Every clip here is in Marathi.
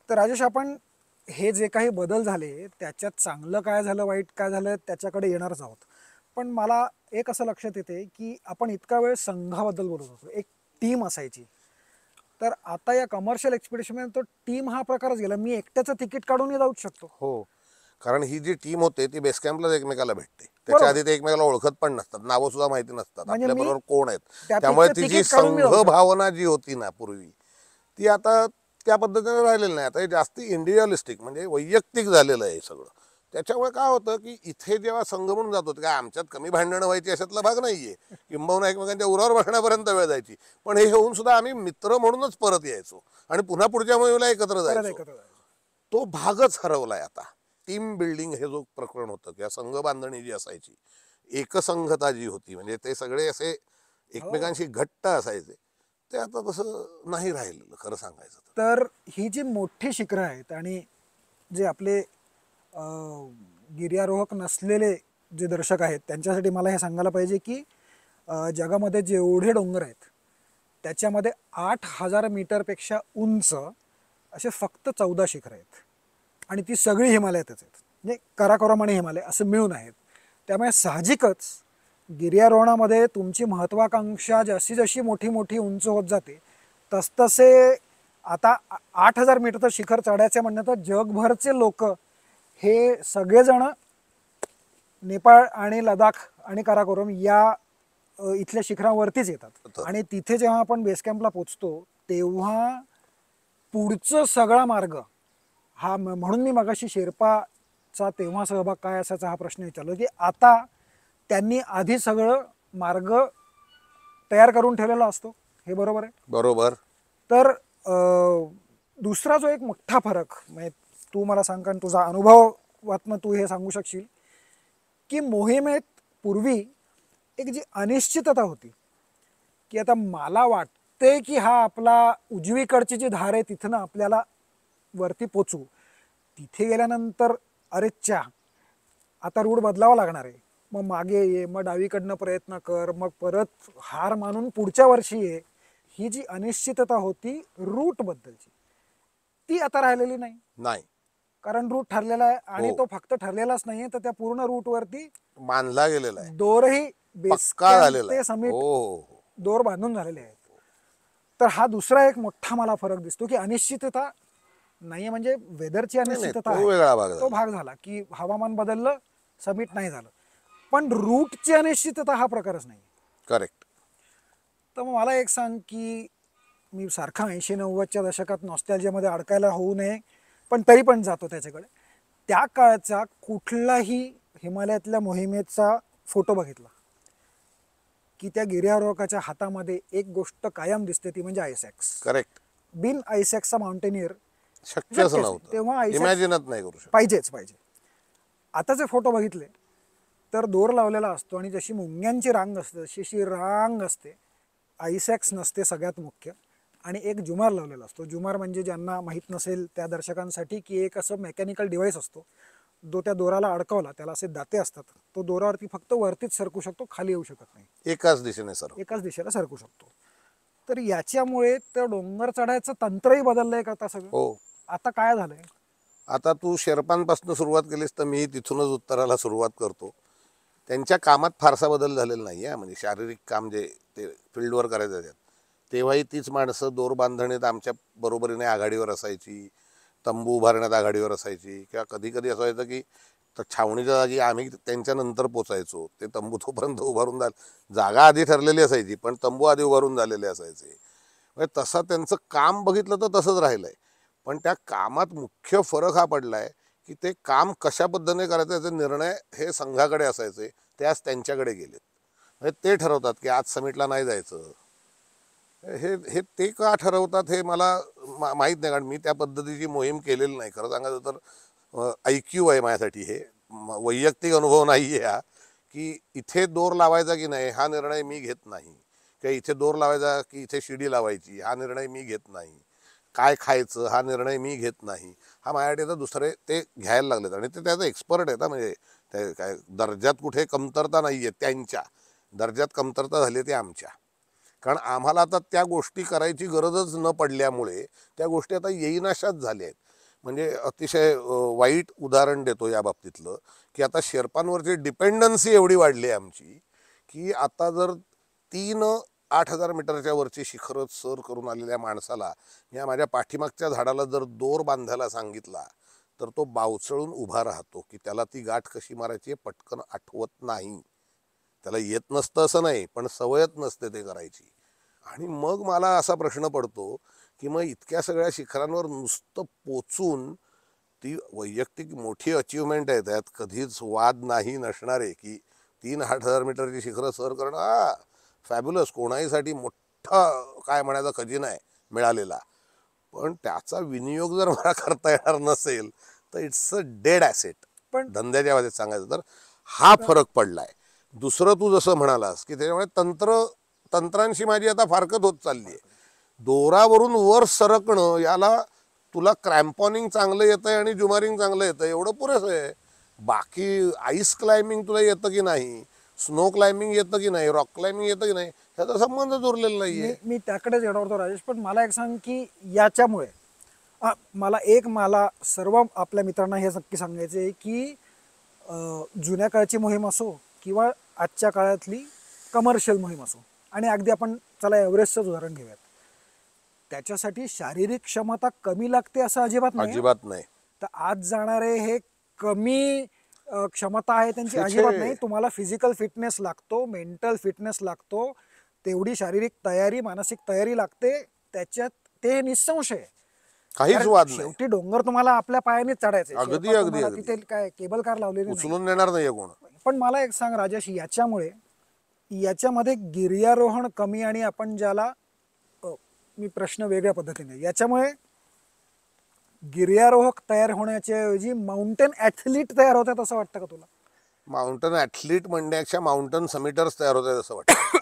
तर राजेश, आपण हे जे काही बदल झाले त्याच्यात चांगलं काय झालं, वाईट काय झालं, त्याच्याकडे येणारच आहोत. पण मला एक असं लक्षात येते की आपण इतका वेळ संघाबद्दल बोलत होतो, एक टीम असायची. तर आता या कमर्शियल एक्सपिडिशनमध्ये तो टीम हा प्रकारच गेला. मी एकट्याचं तिकीट काढूनही जाऊच शकतो. हो, कारण ही जी टीम होते ती बेस कॅम्पलाच एकमेकाला भेटते. त्याच्या बरोबर. आधी ते एकमेकाला ओळखत पण नसतात, नावं सुद्धा माहिती नसतात म्हणजे मी आपल्याबरोबर कोण आहेत. त्या त्यामुळे पीकचं ती जी तिकीट काढून मी संघ जाऊ शकतो. भावना जी होती ना पूर्वी, ती आता त्या पद्धतीने राहिलेली नाही. आता हे जास्ती इंडिव्हिज्युअलिस्टिक म्हणजे वैयक्तिक झालेलं आहे सगळं. त्याच्यामुळे काय होतं की इथे जेव्हा संघ म्हणून जातो काय आमच्यात कमी भांडणं व्हायची अशातला भाग नाहीये, किंबहुना एकमेकांच्या उरावर बसण्यापर्यंत वेळ जायची. पण हे होऊन सुद्धा आम्ही मित्र म्हणूनच परत यायचो आणि पुन्हा पुढच्या मोहिमेला एकत्र परत जायचो. एकत्र जायचं. तो भागच हरवलाय आता. टीम बिल्डिंग हे जो प्रकरण होतं किंवा संघ बांधणी जी असायची, एकसंघता जी होती, म्हणजे ते सगळे असे हो. एकमेकांशी घट्ट असायचे, ते आता तसं नाही राहिलेलं खरं सांगायचं तर. तर ही जी मोठी शिखरं आहेत आणि जे आपले गिर्यारोहक नसलेले जे दर्शक आहेत त्यांच्यासाठी मला हे सांगायला पाहिजे की जगामध्ये जेवढे डोंगर आहेत त्याच्यामध्ये 8,000 मीटरपेक्षा उंच असे फक्त 14 शिखरं आहेत. आणि ती सगळी हिमालयातच आहेत, म्हणजे कराकोरम आणि हिमालय असं मिळून आहेत. त्यामुळे साहजिकच गिर्यारोहणामध्ये तुमची महत्त्वाकांक्षा जशी जशी मोठी मोठी उंच होत जाते तसतसे आता 8,000 मीटरचं शिखर चढायचं म्हणणं तर जगभरचे लोक हे सगळेजण नेपाळ आणि लडाख आणि काराकोरम या इथल्या शिखरावरतीच येतात. तर आणि तिथे जेव्हा आपण बेस कॅम्पला पोचतो तेव्हा पुढचं सगळा मार्ग हा म्हणून मी मगाशी शेर्पाचा तेव्हा सहभाग काय असायचा हा प्रश्न विचारला की आता त्यांनी आधी सगळं मार्ग तयार करून ठेवलेला असतो. हे बरोबर आहे. बरोबर. तर दुसरा जो एक मोठा फरक म्हणजे तू मला सांग, कारण तुझा अनुभवातनं तू हे सांगू शकशील की मोहिमेत पूर्वी एक जी अनिश्चितता होती की आता मला वाटते की हा आपला उजवीकडची जी धार आहे तिथनं आपल्याला वरती पोचू, तिथे गेल्यानंतर अरे च्या आता रूट बदलावा लागणार आहे, मग मागे ये, मग डावीकडनं प्रयत्न कर, मग परत हार मानून पुढच्या वर्षी ये. ही जी अनिश्चितता होती रूट बद्दलची ती आता राहिलेली नाही. नाही. कारण रूट ठरलेला आहे आणि हो, तो फक्त ठरलेलाच नाहीये तर त्या पूर्ण रूटवरती बांधला गेलेला आहे, दोरही बेस पक्का कॅम्प झालेला ते आहे. समिट हो हो हो. दोर बांधून झालेले आहेत. तर हा दुसरा एक मोठा मला फरक दिसतो की अनिश्चितता नाहीये, म्हणजे वेदरची नाही नाही, अनिश्चितता तो आहे, वेगळा भाग तो झाला. भाग झाला की हवामान बदललं, समिट नाही झालं. पण रूटची अनिश्चितता हा प्रकारच नाही. करेक्ट. तर मग मला एक सांग की मी सारखा 80-90च्या दशकात नॉस्टॅल्जियामध्ये अडकायला होऊ नये, पण तरी पण जातो त्याच्याकडे. त्या काळचा कुठलाही हिमालयातल्या मोहिमेचा फोटो बघितला की त्या गिर्यारोहकाच्या हातामध्ये एक गोष्ट कायम दिसते, ती म्हणजे आयसॅक्स. करेक्ट. बिन आयसॅक्सचा माउंटेनियर शक्यच शक्यच नाही, नव्हतं, तेव्हा आयसॅक्स इमॅजिनच नाही करू शकत. पाहिजेच पाहिजे. आताचे फोटो बघितले तर दोर लावलेला असतो आणि जशी मुंग्यांची रांग असते तशी रांग असते, आयसॅक्स नसते सगळ्यात मुख्य, आणि एक जुमार लावलेला असतो. जुमार म्हणजे ज्यांना माहीत नसेल त्या दर्शकांसाठी की एक असं मेकॅनिकल डिव्हाइस असतो, जो त्या दोराला अडकवला, त्याला असे दाते असतात, तो दोरावरती फक्त वरतीच सरकू शकतो, खाली येऊ शकत नाही, एकाच दिशेने सर. एकाच दिशेला सरकू शकतो. तर याच्यामुळे त्या डोंगर चढायचं तंत्रही बदललंय का आता सगळं? हो. आता काय झालंय? आता तू शेर्पांपासून सुरुवात केलीस तर मी तिथूनच उत्तराला सुरुवात करतो. त्यांच्या कामात फारसा बदल झालेला नाही आहे. म्हणजे शारीरिक काम जे ते फील्डवर करायचं त्यात तेव्हाही तीच माणसं दोर बांधणीत आमच्या बरोबरीने आघाडीवर असायची, तंबू उभारण्यात आघाडीवर असायची, किंवा कधी कधी असं व्हायचं की तर छावणीच्या जागी आम्ही त्यांच्यानंतर पोचायचो. ते तंबू तोपर्यंत उभारून जागा आधी ठरलेली असायची पण तंबू आधी उभारून झालेले असायचे. म्हणजे तसं त्यांचं काम बघितलं तर तसंच राहिलं आहे. पण त्या कामात मुख्य फरक हा पडला आहे की ते काम कशा पद्धतीने करायचं याचे निर्णय हे संघाकडे असायचे, ते आज त्यांच्याकडे गेलेत. म्हणजे ते ठरवतात की आज समिटला नाही जायचं. हे हे ते का ठरवतात हे मला माहीत नाही, कारण मी त्या पद्धतीची मोहीम केलेली नाही. खरं सांगायचं तर ऐक्यू आहे माझ्यासाठी, हे वैयक्तिक अनुभव नाही आहे हा, की इथे दोर लावायचा की नाही हा निर्णय मी घेत नाही, किंवा इथे दोर लावायचा की इथे शिडी लावायची हा निर्णय मी घेत नाही, काय खायचं हा निर्णय मी घेत नाही. हा माझ्यासाठी तर दुसरे ते घ्यायला लागलेत आणि ते त्याचं एक्सपर्ट आहेत. म्हणजे ते काय दर्जात कुठे कमतरता नाही आहे, त्यांच्या दर्जात कमतरता झाली ते आमच्या. कारण आम्हाला आता त्या गोष्टी करायची गरजच न पडल्यामुळे त्या गोष्टी आता येईनाशाच झाल्या आहेत. म्हणजे अतिशय वाईट उदाहरण देतो या बाबतीतलं, की आता शेर्पांवरची डिपेंडन्सी एवढी वाढली आहे आमची, की आता जर 8,000 मीटरच्या वरची शिखरं सर करून आलेल्या माणसाला या माझ्या पाठीमागच्या झाडाला जर दोर बांधायला सांगितला तर तो बावचळून उभा राहतो, की त्याला ती गाठ कशी मारायची पटकन आठवत नाही. त्याला येत नसतं असं नाही, पण सवयच नसते ते करायची. आणि मग मला असा प्रश्न पडतो की मग इतक्या सगळ्या शिखरांवर नुसतं पोचून ती वैयक्तिक मोठी अचिव्हमेंट आहे, त्यात कधीच वाद नाही नसणारे, की 8,000 मीटरची शिखरं सर करणं हा फॅब्युलस, कोणाहीसाठी मोठा काय म्हणायचा खजिना आहे मिळालेला. पण त्याचा विनियोग जर मला करता येणार नसेल तर इट्स अ डेड ॲसेट. पण धंद्याच्या बाबतीत सांगायचं तर हा फरक पडलाय. दुसरं तू जसं म्हणालास की त्याच्यामुळे तंत्रांशी माझी आता फारकत होत चालली आहे. दोरावरून वर सरकणं याला तुला क्रॅम्पॉनिंग चांगलं येतंय आणि जुमारिंग चांगलं येतं एवढं पुरेसं आहे. बाकी आईस क्लाइम्बिंग तुला येतं की नाही, स्नो क्लाइम्बिंग येतं की नाही, रॉक क्लाइम्बिंग येतं की नाही, ह्याचा संबंधच उरलेला नाहीये. मी त्याकडेच येणार होतो राजेश, पण मला एक सांग की याच्यामुळे मला सर्व आपल्या मित्रांना हे नक्की सांगायचं आहे की जुन्या काळची मोहीम असो किंवा आजच्या काळातली कमर्शियल मोहीम असो, आणि अगदी आपण चला एव्हरेस्टचंच उदाहरण घेऊयात, त्याच्यासाठी शारीरिक क्षमता कमी लागते असं अजिबात नाही. अजिबात नाही. तर आज जाणारे हे कमी क्षमता आहे त्यांची छे, अजिबात छे. नाही. तुम्हाला फिजिकल फिटनेस लागतो, मेंटल फिटनेस लागतो, तेवढी शारीरिक तयारी, मानसिक तयारी लागते त्याच्यात, ते निसंशय आहे. काहीच कारण वाद नाही. शेवटी डोंगर तुम्हाला आपल्या पायानेच चढायचे. अगदी, अगदी, अगदी. तिथे काय केबल कार लावलेली नाही. उचलून नेणार नाहीये कोण. पण मला एक सांग राजेश, याच्यामध्ये गिर्यारोहण कमी, आणि आपण ज्याला मी प्रश्न वेगळ्या पद्धतीने, याच्यामुळे गिर्यारोहक तयार होण्याच्या ऐवजी माउंटेन ॲथलीट तयार होतात असं वाटतं का तुला? माउंटन ॲथलीट म्हणण्यापेक्षा माउंटन समिटर्स तयार होत आहेत असं वाटतं.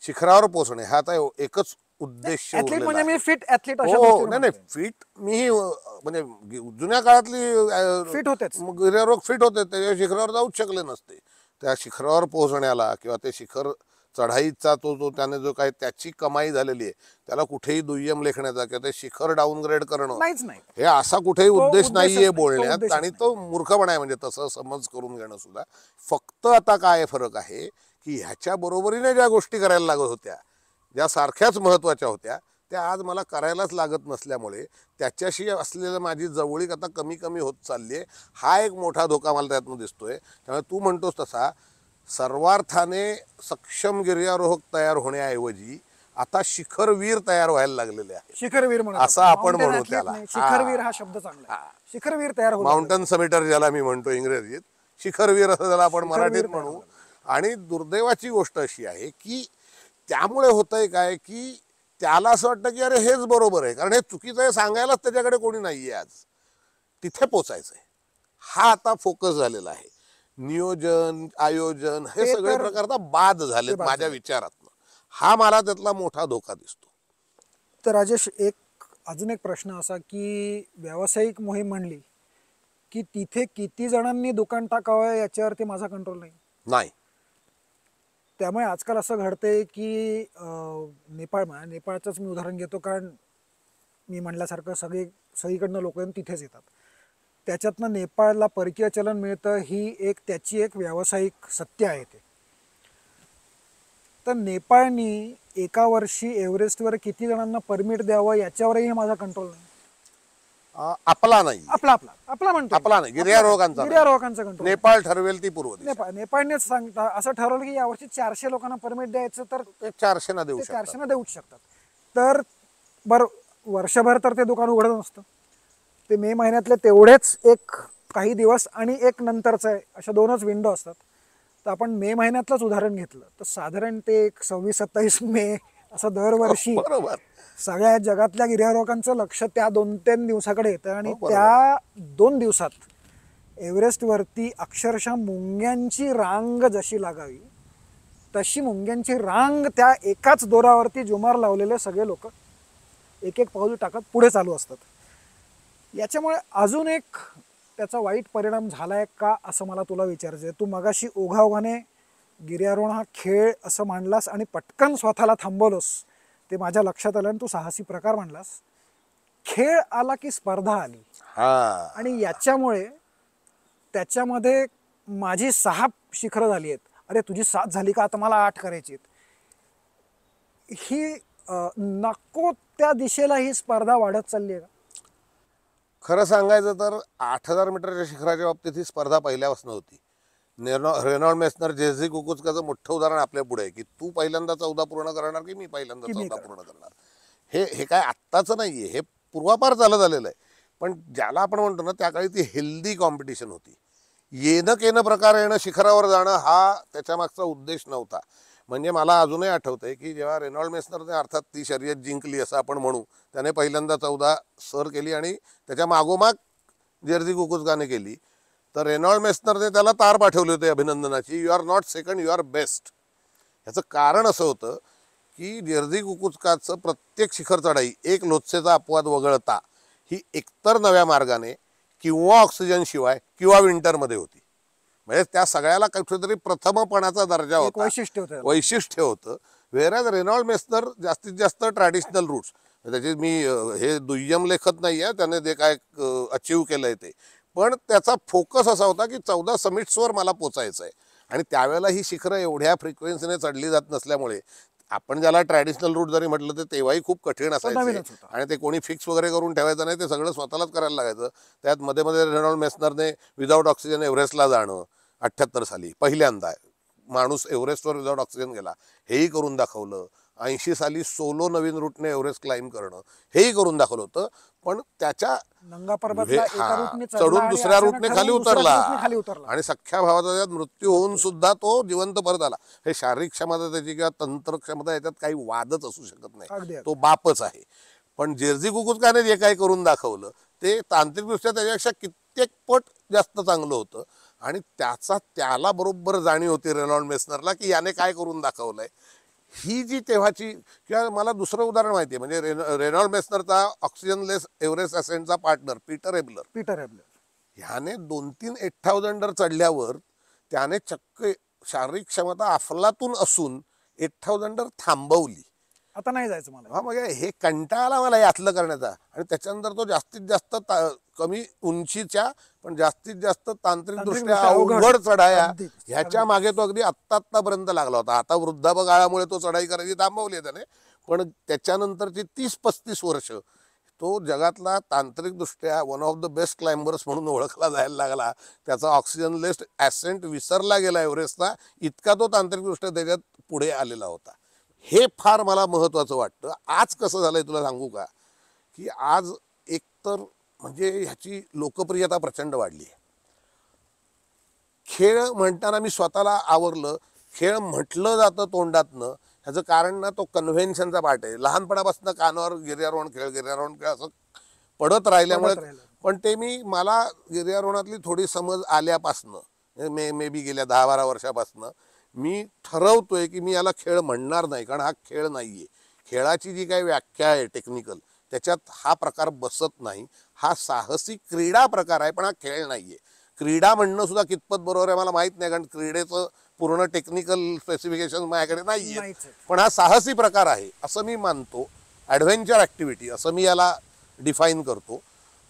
शिखरावर पोहोचणे हा आता एकच उद्देश ॲथलीट उरलेला म्हणजे आहे. मी फिट ॲथलीट अशा हो, दृष्टीने नाही नाही, म्हणतोय. फिट मीही म्हणजे जुन्या काळातली फिट होतेच. गिर्यारोहक फिट होते, त्या शिखरावर जाऊच शकले नसते. त्या शिखरावर पोहोचण्याला किंवा ते शिखर चढाईचा तो त्याने जो काय त्याची कमाई झालेली आहे त्याला कुठेही दुय्यम लेखण्याचा किंवा ते शिखर डाऊनग्रेड करणं नाहीच नाही. हे असा कुठेही तो उद्देश उद्देशच नाहीये नाही, तो बोलण्यात, उद्देशच आणि तो मूर्खपणा आहे म्हणजे तसं समज करून घेणं सुद्धा. फक्त आता काय फरक आहे की ह्याच्या बरोबरीने ज्या गोष्टी करायला लागत होत्या, ज्या सारख्याच महत्वाच्या होत्या, त्या आज मला करायलाच लागत नसल्यामुळे त्याच्याशी असलेलं माझी जवळीक आता कमी कमी होत चालली आहे. हा एक मोठा धोका मला त्यातनं दिसतोय. त्यामुळे तू म्हणतोस तसा सर्वार्थाने सक्षम गिर्यारोहक तयार होण्याऐवजी आता शिखरवीर तयार व्हायला लागलेले आहे. शिखरवीर म्हणून असं आपण म्हणू त्याला. शिखरवीर हा शब्द चांगला आहे. शिखरवीर तयार होत माउंटन समिटर ज्याला मी म्हणतो इंग्रजीत, शिखरवीर असं त्याला आपण शिखरवीर मराठीत तयार म्हणू. आणि दुर्दैवाची गोष्ट अशी आहे की त्यामुळे होतंय काय की त्याला असं वाटतं की अरे हेच बरोबर आहे, कारण हे चुकीचं आहे सांगायलाच त्याच्याकडे कोणी नाहीये आज. तिथे पोचायचंय हा आता फोकस झालेला आहे. नियोजन, आयोजन हे ते सगळे तर- प्रकार आता बाद झाले बाद माझ्या झाले. विचारातनं. हा मला त्यातला मोठा धोका दिसतो. तर राजेश, अजून एक प्रश्न असा की व्यावसायिक मोहीम म्हणली की तिथे किती जणांनी दुकान टाकावं याच्यावरती माझा कंट्रोल नाही. नाही, त्यामुळे आजकाल असं घडतंय की नेपाळचंच मी उदाहरण घेतो, कारण मी म्हणल्यासारखं सगळीकडनं लोक तिथेच येतात. त्याच्यातनं नेपाळला परकीय चलन मिळतं, ही त्याची एक व्यावसायिक सत्य आहे ते. तर नेपाळनी एका वर्षी एव्हरेस्टवर किती जणांना परमिट द्यावं याच्यावरही माझा कंट्रोल नाही. आपला नाही, आपला म्हणतो, आपला नाही, गिर्यारोहकांचा नाही. गिर्यारोहकांचा कंट्रोल. नेपाळ ठरवेल ती पूर्व दिशा. नेपाळनेच सांगता असं ठरवलं की यावर्षी 400 लोकांना परमिट द्यायचं, तर ते 400 ना देऊ ते शकतात. 400 देऊच शकतात. तर वर्षभर तर ते दुकान उघडत नसतं. ते मे महिन्यातले तेवढेच एक काही दिवस आणि एक नंतरचं आहे, अशा दोनच विंडो असतात. तर आपण मे महिन्यातलंच उदाहरण घेतलं तर साधारण ते एक 26-27 मे असं दरवर्षी बरोबर. सगळ्या जगातल्या गिर्यारोहकांचं लक्ष त्या 2-3 दिवसाकडे येतं. आणि हो, बरोबर. त्या 2 दिवसात एव्हरेस्टवरती अक्षरशः मुंग्यांची रांग जशी लागावी तशी मुंग्यांची रांग त्या एकाच दोरावरती जुमार लावलेले सगळे लोक एक एक पाऊल टाकत पुढे चालू असतात. याच्यामुळे अजून एक त्याचा वाईट परिणाम झालाय का असं मला तुला विचारायचं आहे. तू मगाशी ओघाओघाने गिर्यारोहण हा खेळ असं मांडलास आणि पटकन स्वतःला थांबवलंस, ते माझ्या लक्षात आलं, आणि तू साहसी प्रकार मांडलास खेळ आला की स्पर्धा आली हा आणि याच्यामुळे त्याच्यामध्ये माझी 6 शिखरं झाली आहेत. अरे तुझी 7 झाली का, आता मला 8 करायची आहेत. ही नको त्या दिशेला ही स्पर्धा वाढत चालली आहे का? खरं सांगायचं तर 8,000 मीटरच्या शिखराच्या बाबतीत ही स्पर्धा पहिल्यापासून होती. रेनॉल्ड मेसनर, जेझी कुकुचकाचं मोठं उदाहरण आपल्या पुढे आहे की तू पहिल्यांदा 14 पूर्ण करणार की मी पहिल्यांदा की मी 14 पूर्ण करणार. हे हे काय आत्ताचं नाहीये, हे पूर्वापार चालत आलेलं आहे. पण ज्याला आपण म्हणतो ना, त्या काळी ती हेल्दी कॉम्पिटिशन होती. येणं केनं प्रकार येणं, शिखरावर जाणं हा त्याच्या मागचा उद्देश नव्हता. म्हणजे मला अजूनही आठवतंय की जेव्हा रेनॉल्ड मेसनरने अर्थात ती शर्यत जिंकली असं आपण म्हणू, त्याने पहिल्यांदा 14 सर केली आणि त्याच्या मागोमाग जेर्झी कुकुचकाने केली. तर रेनॉल्ड मेसनरने त्याला तार पाठवली होती अभिनंदनाची, you are not second, you are best. याचं कारण असं होतं की जेर्झी कुकुचकाचं प्रत्येक शिखर चढाई एक लोत्सेचा अपवाद वगळता ही एकतर नव्या मार्गाने किंवा ऑक्सिजन शिवाय किंवा विंटरमध्ये होती. म्हणजे त्या सगळ्याला कुठेतरी प्रथमपणाचा दर्जा होता, वैशिष्ट्य होतं. वेराज रेनॉल्ड मेसनर जास्तीत जास्त ट्रॅडिशनल रूट्स, त्याचे मी हे दुय्यम लेखत नाही आहे, त्याने जे काय अचीव केलंय ते, पण त्याचा फोकस असा होता की 14 समिट्सवर मला पोचायचं आहे. आणि त्यावेळेला ही शिखरं एवढ्या फ्रिक्वेन्सीने चढली जात नसल्यामुळे आपण ज्याला ट्रॅडिशनल रूट जरी म्हटलं तर तेव्हाही खूप कठीण असायचं आणि ते कोणी फिक्स वगैरे करून ठेवायचं नाही, ते सगळं स्वतःलाच करायला लागायचं. त्यात मध्ये मध्ये रेनॉल्ड मेसनरने विदाऊट ऑक्सिजन एव्हरेस्टला जाणं 78 साली पहिल्यांदा माणूस एव्हरेस्टवर विदाऊट ऑक्सिजन गेला, हेही करून दाखवलं. 80 साली सोलो नवीन रूटने एव्हरेस्ट क्लाइंब करणं, हेही करून दाखवलं होतं. पण त्याच्या चढून दुसऱ्या रूटने खाली उतरला आणि सख्ख्या भावाचा त्यात मृत्यू होऊन सुद्धा तो जिवंत परत आला. हे शारीरिक क्षमता त्याची किंवा तंत्र क्षमता याच्यात काही वादच असू शकत नाही, तो बापच आहे. पण जेर्झी कुकुचकाने जे काही करून दाखवलं ते तांत्रिकदृष्ट्या त्याच्यापेक्षा कित्येक पट जास्त चांगलं होतं. आणि त्याला बरोबर जाणीव होती रेनॉल्ड मेसनरला की याने काय करून दाखवलंय. ही जी तेव्हाची, किंवा मला दुसरं उदाहरण माहिती आहे, म्हणजे रेनॉल्ड मेसनरचा ऑक्सिजनलेस एव्हरेस्ट असेंटचा पार्टनर पीटर एबलर ह्याने 2-3 8000 चढल्यावर त्याने चक्क शारीरिक क्षमता अफलातून असून 8000 थांबवली. आता नाही जायचं मला. हा, म्हणजे हे कंटाळा मला यातलं करण्याचा. आणि त्याच्यानंतर तो जास्तीत जास्त कमी उंचीच्या पण जास्तीत जास्त तांत्रिकदृष्ट्या अवघड चढाया ह्याच्या मागे तो अगदी आत्तापर्यंत लागला होता. आता वृद्धापकाळामुळे तो चढाई करायची थांबवली त्याने, पण त्याच्यानंतरची 30-35 वर्ष तो जगातला तांत्रिकदृष्ट्या one of the best climbers म्हणून ओळखला जायला लागला. त्याचा ऑक्सिजनलेस ॲसेंट विसरला गेला एव्हरेस्टचा, इतका तो तांत्रिकदृष्ट्या त्याच्यात पुढे आलेला होता. हे फार मला महत्त्वाचं वाटतं. आज कसं झालंय तुला सांगू का, की आज एकतर म्हणजे ह्याची लोकप्रियता प्रचंड वाढली आहे. खेळ म्हणताना मी स्वतःला आवरलं, खेळ म्हटलं जातं तोंडातनं, ह्याचं कारण ना तो कन्व्हेन्शनचा पार्ट आहे. लहानपणापासून कानावर गिर्यारोहण खेळ असं पडत राहिल्यामुळे. पण ते मला गिर्यारोहणातली थोडी समज आल्यापासनं मे बी गेल्या 10-12 वर्षापासनं मी ठरवतोय की मी याला खेळ म्हणणार नाही, कारण हा खेळ नाहीये. खेळाची जी काही व्याख्या आहे टेक्निकल, त्याच्यात हा प्रकार बसत नाही. हा साहसी क्रीडा प्रकार आहे, पण हा खेळ नाहीये. क्रीडा म्हणणं सुद्धा कितपत बरोबर आहे मला माहित नाही, कारण क्रीडेचं पूर्ण टेक्निकल स्पेसिफिकेशन माझ्याकडे नाहीये. पण हा साहसी प्रकार आहे असं मी मानतो, ॲडव्हेंचर ॲक्टिव्हिटी असं मी याला डिफाईन करतो.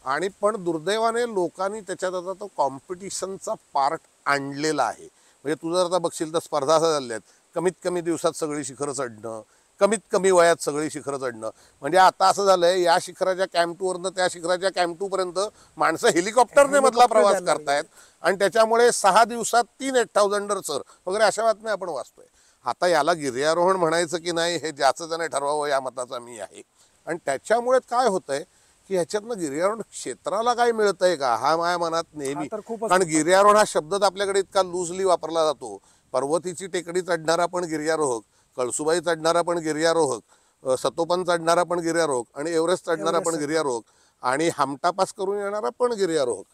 आणि पण दुर्दैवाने लोकांनी त्याच्यात आता तो कॉम्पिटिशनचा पार्ट आणलेला आहे. म्हणजे तू जर आता बघशील तर स्पर्धा असा झाल्या आहेत, कमीत कमी दिवसात सगळी शिखरं चढणं, कमीत कमी वयात सगळी शिखरं चढणं. म्हणजे आता असं झालंय, या शिखराच्या कॅम्प 2वरनं त्या शिखराच्या कॅम्प 2 पर्यंत माणसं हेलिकॉप्टरने मधला प्रवास करतायत आणि त्याच्यामुळे 6 दिवसात 3 8000 सर वगैरे अशा बातम्या आपण वाचतोय. आता याला गिर्यारोहण म्हणायचं की नाही हे ज्याचं त्याने ठरवावं, या मताचा मी आहे. आणि त्याच्यामुळे काय होतंय की ह्याच्यातनं गिर्यारोहण क्षेत्राला काय मिळतंय का, हा माझ्या मनात नेहमी. कारण गिर्यारोहण हा शब्द आपल्याकडे इतका लूजली वापरला जातो. पर्वतीची टेकडी चढणारा पण गिर्यारोहक, कळसुबाई चढणारा पण गिर्यारोहक, सतोपन चढणारा पण गिर्यारोहक आणि एव्हरेस्ट चढणारा पण गिर्यारोहक आणि हमटा पास करून येणारा पण गिर्यारोहक.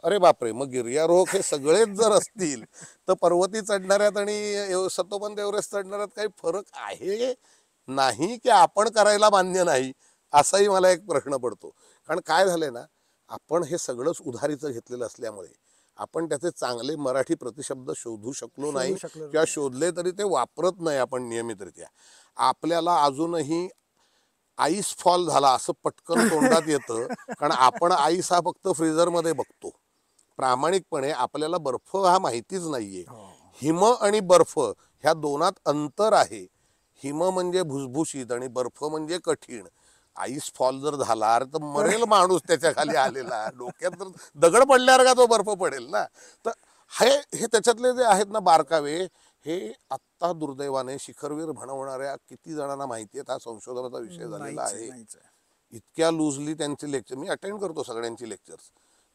अरे बापरे, मग गिर्यारोहक हे सगळेच जर असतील तर पर्वती चढणाऱ्यात आणि सतोपन एव्हरेस्ट चढणाऱ्यात काही फरक आहे नाही की आपण करायला मान्य नाही, असाही मला एक प्रश्न पडतो. कारण काय झालंय ना, आपण हे सगळंच उधारीचं घेतलेलं असल्यामुळे आपण त्याचे चांगले मराठी प्रतिशब्द शोधू शकलो नाही, किंवा शोधले तरी ते वापरत नाही आपण नियमितरित्या. आपल्याला अजूनही आईस फॉल झाला असं पटकन तोंडात येतं, कारण आपण आईस हा फक्त फ्रीजरमध्ये बघतो. प्रामाणिकपणे आपल्याला बर्फ हा माहितीच नाहीये. हिम आणि बर्फ ह्या दोनात अंतर आहे. हिम म्हणजे भुसभुशीत आणि बर्फ म्हणजे कठीण. आईस फॉल जर झाला तर मरेल माणूस त्याच्या खाली आलेला. डोक्यात जर दगड पडल्यावर का तो बर्फ पडेल ना. तर हे त्याच्यातले जे आहेत ना बारकावे, हे आत्ता दुर्दैवाने शिखरवीर म्हणवणाऱ्या किती जणांना माहिती आहेत हा संशोधनाचा विषय झालेला आहे. इतक्या लूजली त्यांचे लेक्चर मी अटेंड करतो सगळ्यांची लेक्चर्स.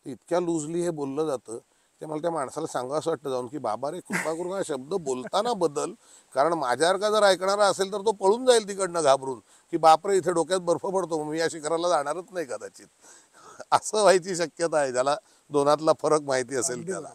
इतक्या लूजली हे बोललं जातं ते मला त्या माणसाला सांगा असं वाटतं जाऊन की बाबा रे कृपा करून हा शब्द बोलताना बदल, कारण माझ्यासारखा जर ऐकणारा असेल तर तो पळून जाईल तिकडनं घाबरून की बापरे इथे डोक्यात बर्फ पडतो मी या शिखराला जाणारच नाही कदाचित. असं व्हायची शक्यता आहे. ज्याला दोनातला फरक माहिती असेल त्याला.